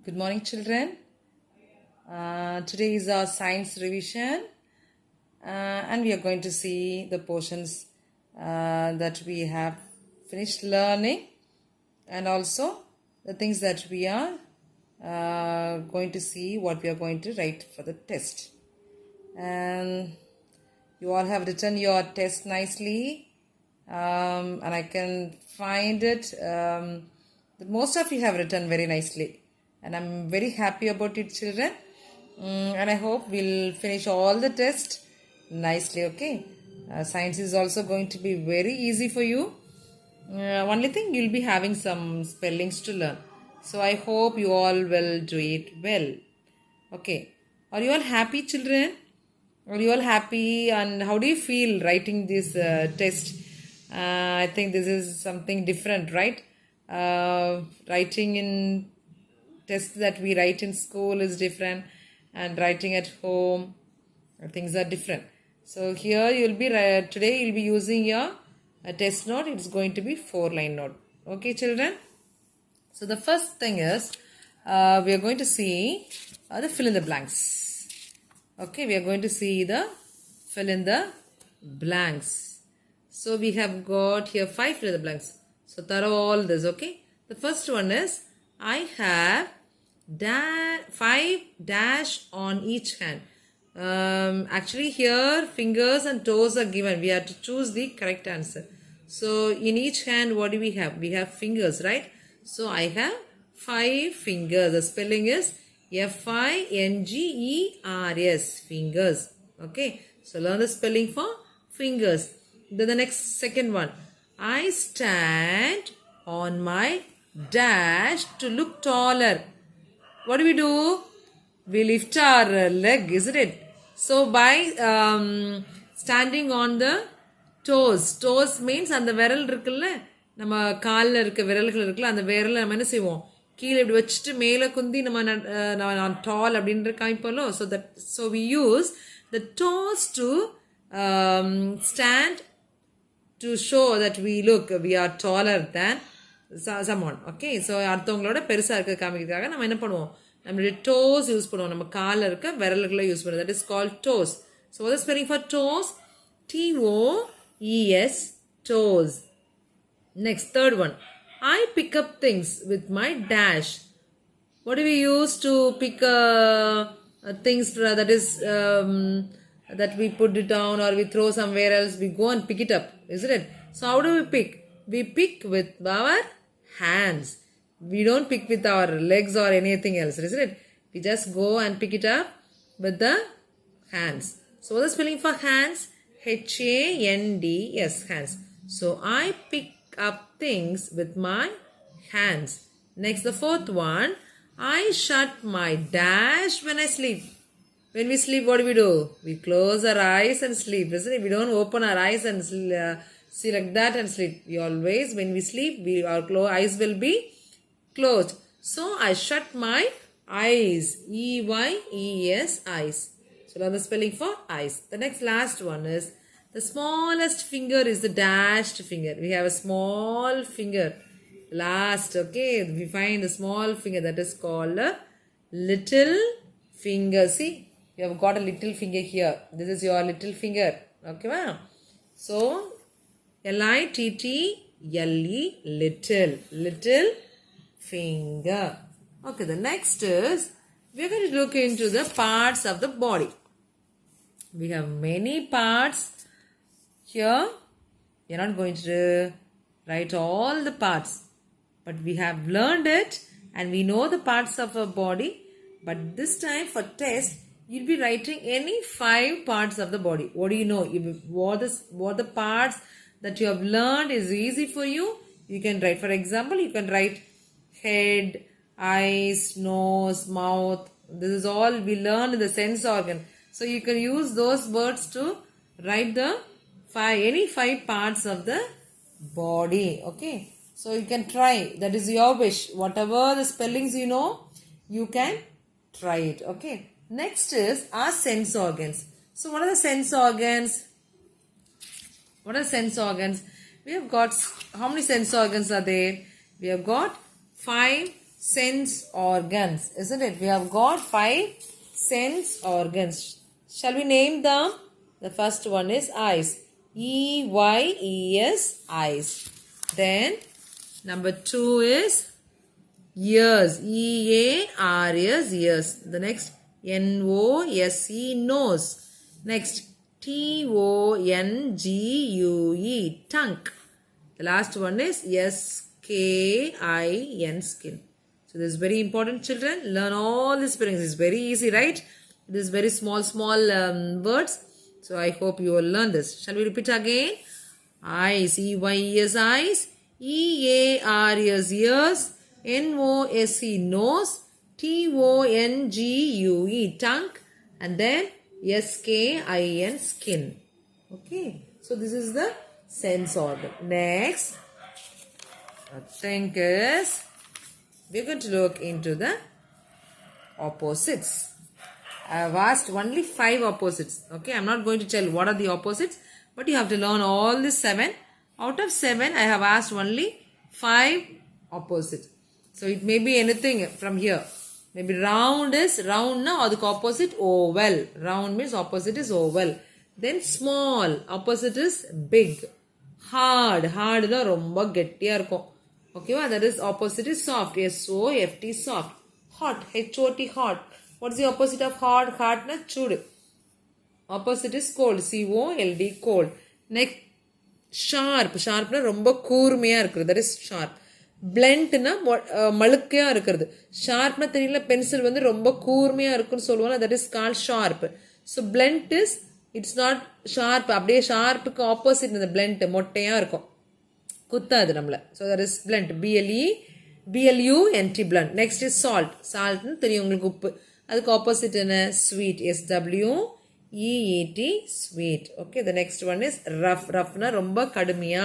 Good morning, children. Today is our science revision, and we are going to see the portions that we have finished learning, and also the things that we are going to see what we are going to write for the test. And you all have written your test nicely, and I can find it that most of you have written very nicely. And I'm very happy about it, children. And I hope we'll finish all the tests nicely, okay? Science is also going to be very easy for you. Only thing, you'll be having some spellings to learn. So I hope you all will do it well. Okay. Are you all happy, children? Are you all happy? And how do you feel writing this test? I think this is something different, right? Writing in tests that we write in school is different, and writing at home, things are different. So here you'll be today you'll be using your test note. It's going to be 4-line note. Okay, children. So the first thing is we are going to see the fill in the blanks. Okay, we are going to see the fill in the blanks. So we have got here 5 fill in the blanks. So thorough all this. Okay. The first one is I have 5 dash on each hand. Actually here fingers and toes are given. We have to choose the correct answer. So in each hand what do we have? We have fingers, right? So I have 5 fingers. The spelling is Fingers. Fingers. Okay. So learn the spelling for fingers. Then the next second one. I stand on my dash to look taller. What do? We lift our leg, isn't it? So by standing on the toes. Toes means அந்த விரல் இருக்குல்ல, நம்ம காலில் இருக்க விரல்கள் இருக்குல்ல, அந்த விரலை நம்ம என்ன செய்வோம், கீழே இப்படி வச்சுட்டு மேலே குந்தி நம்ம டால் அப்படின்ற காமிப்போம்ல. So we use the toes to stand to show that we are taller than someone. Okay, so அடுத்தவங்களோட பெருசா இருக்க காமிக்கிறதுக்காக நம்ம என்ன பண்ணுவோம், நம்மளுடைய toes யூஸ் பண்ணுவோம், நம்ம காலில் இருக்க விரல்களை யூஸ் பண்ணுவோம். That is called toes. So what is spelling for toes? T-O-E-S, toes. Next, third one. I pick up things with my dash. What do we use to pick things that is that we put it down or we throw somewhere else? We go and pick it up, isn't it? So how do we pick? We pick with our hands. We don't pick with our legs or anything else, isn't it? We just go and pick it up with the hands. So what is spelling for hands? H-A-N-D-S, hands. So I pick up things with my hands. Next, the fourth one. I shut my dash when I sleep. When we sleep, what do? We close our eyes and sleep, isn't it? We don't open our eyes and see like that and sleep. We always, when we sleep, our eyes will be closed. So I shut my eyes. E-Y-E-S, eyes. So now the spelling for eyes. The next last one is the smallest finger is the dashed finger. We have a small finger. Last, okay, we find the small finger, that is called a little finger. See, you have got a little finger here. This is your little finger. Okay, wow. So L-I-T-T-L-E, little finger. Okay, the next is we are going to look into the parts of the body. We have many parts here. We are not going to write all the parts, but we have learned it and we know the parts of our body. But this time for test, you'll be writing any 5 parts of the body. What do you know? What the parts that you have learned is easy for you, you can write. For example, you can write head, eyes, nose, mouth. This is all we learn in the sense organ. So you can use those words to write the any 5 parts of the body. Okay. So you can try. That is your wish. Whatever the spellings you know, you can try it. Okay. Next is our sense organs. So what are the sense organs? What are sense organs? We have got, how many sense organs are there? We have got 5 sense organs, isn't it? We have got 5 sense organs. Shall we name them? The first one is eyes. EYES, eyes. Then number 2 is ears. EARS, ears. The next NOSE, nose. Next TONGUE, tongue. The last one is SKIN, skin. So this is very important, children. Learn all these spellings. It's very easy, right? It is very small words. So I hope you will learn this. Shall we repeat again? Eyes. EYES, eyes. EARS, ears. NOSE, nose. TONGUE, tongue. And then SKIN, skin. Okay. So this is the sense organ. Next, I think is we're going to look into the opposites. I have asked only 5 opposites. Okay, I'm not going to tell what are the opposites, but you have to learn all the 7. Out of 7, I have asked only 5 opposites. So it may be anything from here. Maybe round is round na adukku opposite oval. Round means opposite is oval. Then small, opposite is big. Hard na romba gettiya irukum. Okay, that is opposite is soft. SOFT, soft. Hot, HOT, hot. What is the opposite of hot? Hot na chudu. Opposite is cold. COLD, cold. Next, sharp. Sharp na romba கூர்மையா இருக்குது. That is sharp. Blunt na மழுக்கையா இருக்குது. Sharp na தெரியல pencil வந்து ரொம்ப கூர்மையா இருக்குன்னு சொல்லுவாங்க. That is called sharp. So blunt is, it's not sharp. அப்படியே sharpக்கு opposite இந்த blunt மொட்டையா இருக்கும். குத்தாது நம்மள. So that is blunt. BLUNT, blunt. Next is salt. Salt தெரியும் உங்களுக்கு உப்பு. அதுக்கு opposite என்ன? Sweet. SWEET, sweet. Okay, the next one is rough. Rough na ரொம்ப கடுமையா,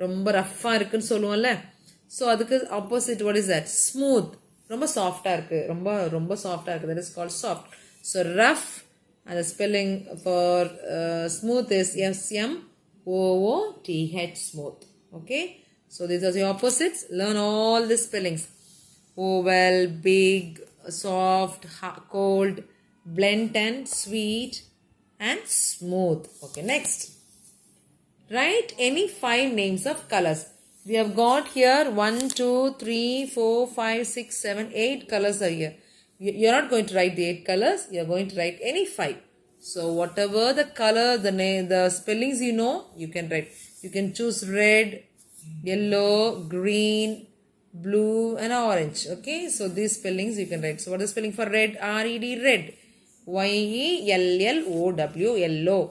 ரொம்ப ரஃப்பா இருக்குன்னு சொல்லுவோம்ல. So அதுக்கு opposite, what is that? Smooth. ரொம்ப சாஃப்டா இருக்கு. ரொம்ப சாஃப்டா இருக்கு. That is called soft. So rough, and the spelling for smooth is SMOOTH, smooth. Okay, so these are the opposites. Learn all the spellings. Oval, big, soft, cold, blunt and sweet, and smooth. Okay, next, write any 5 names of colors. We have got here 1, 2, 3, 4, 5, 6, 7, 8 colors are here. You are not going to write the 8 colors. You are going to write any 5. So whatever the color, the name, the spellings you know, you can write. You can choose red, yellow, green, blue and orange. Okay, so these spellings you can write. So what is the spelling for red? RED, red. YELLOW, yellow.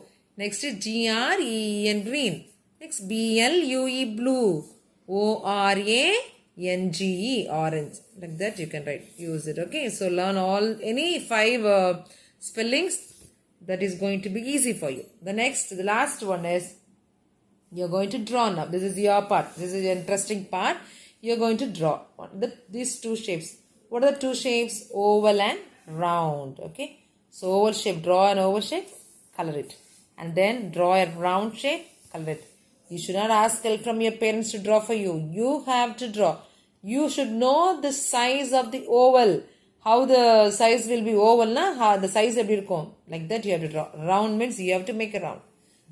Next is GREEN, green. Next BLUE, blue. ORANGE, orange. Like that you can write. Use it. Okay, so learn all any 5 spellings. That is going to be easy for you. The last one is you're going to draw now. This is your part. This is the interesting part. You're going to draw these 2 shapes. What are the 2 shapes? Oval and round. Okay, so oval shape, draw an oval shape, color it, and then draw a round shape, color it. You should not ask help from your parents to draw for you. You have to draw. You should know the size of the oval. How the size will be oval na? How the size will be like that you have to draw. Round means you have to make a round.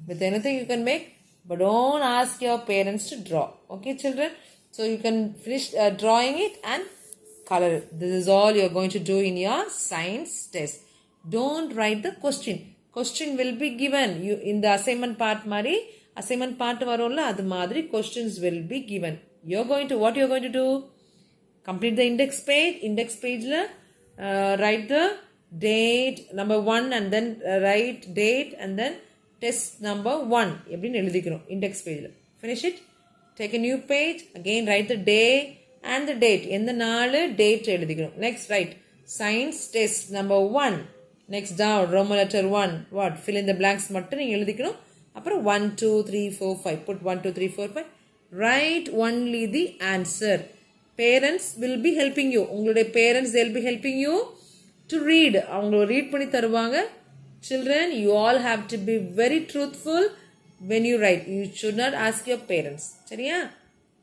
With anything you can make, but don't ask your parents to draw. Okay, children? So you can finish drawing it and color it. This is all you are going to do in your science test. Don't write the question. Question will be given. You in the assignment part mari. Assignment part varumla adu madri questions will be given. What you're going to do? Complete the index page. Index page la write the date number 1 and then write date and then test number 1. Eppadi eludikrom index page la. Finish it. Take a new page. Again write the day and the date. Endha naal date eludikrom. Next write science test number 1. Next down Roman letter 1. What? Fill in the blanks mattum neenga eludikrom. Appo 1, 2, 3, 4, 5. Put 1, 2, 3, 4, 5. Write only the answer. Parents will be helping you. Ungalde parents, they'll be helping you to read. Avanga read panni tharuvaanga. Children, you all have to be very truthful when you write. You should not ask your parents. Seriya?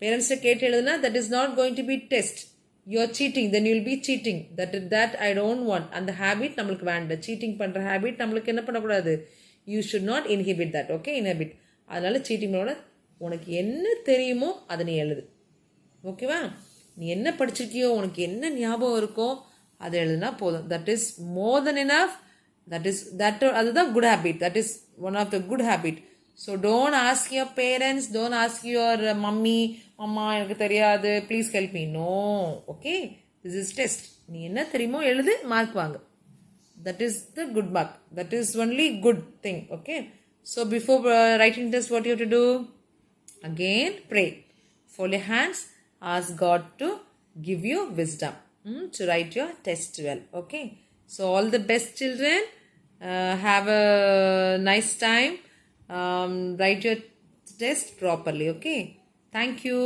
Parents kettu eludna, that is not going to be test. you're cheating, then you'll be cheating. That I don't want. And the habit நம்மளுக்கு வேண்டாம். cheating பண்ற habit நம்மளுக்கு என்ன பண்ணக்கூடாது? You should not inhibit that. Okay, inhibit. அதனால cheating பண்ணோட உனக்கு என்ன தெரியுமோ அதை நீ எழுது. ஓகேவா? நீ என்ன படிச்சிருக்கியோ, உனக்கு என்ன ஞாபகம் இருக்கோ அதை எழுதுனா போதும். That is more than enough. அதுதான் good habit. That is one of the good habit. So don't ask your parents, don't ask your mummy, அம்மா எனக்கு தெரியாது, please help me. No. Okay, this is test. நீ என்ன தெரியுமோ எழுது, mark வாங்க. That is the good mark. That is only good thing. Okay. So before writing test, what you have to do? Again, pray. Fold your hands. Ask God to give you wisdom to write your test well. Okay. So all the best, children. Have a nice time. Write your test properly. Okay. Thank you.